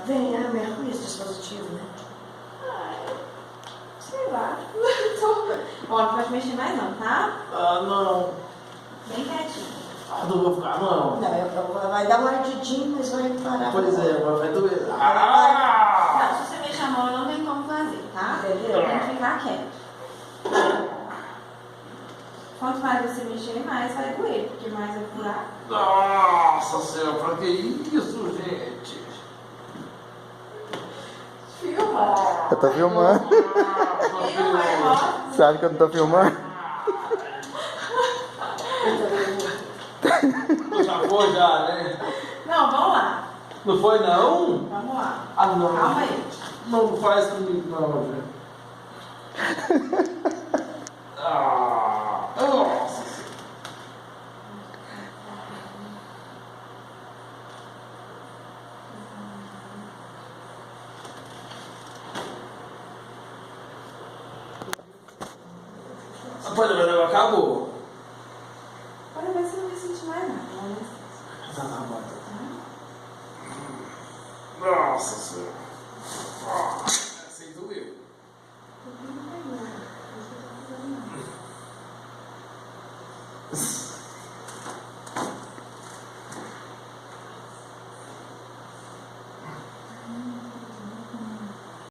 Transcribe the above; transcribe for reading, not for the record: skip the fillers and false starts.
Vem, Mercúrio, esse dispositivo, né? Sei lá. Ó, não pode mexer mais não, tá? Ah, não. Bem quietinho. Ah, não vou ficar, não. Não, vai dar uma ardidinha, mas vai parar. Pois é, mas vai doer. Não, se você mexer a mão, não tem como fazer, tá? Entendeu? Tem que ficar quieto. Quanto mais você mexer, mais vai doer, porque mais vai furar. Nossa senhora, pra que isso, gente? Filma. Eu tô filmando. Filma, é ótimo. Sabe que eu não tô filmando? Já foi, já, né? Não, vamos lá. Não foi, não? Vamos lá. Ah, não. Calma aí. Não faz comigo, não, gente. Nossa. Pode ver, acabou. Olha, ver se não vai sentir mais nada. Tá bom. Nossa senhora. Sem doer. Não vai.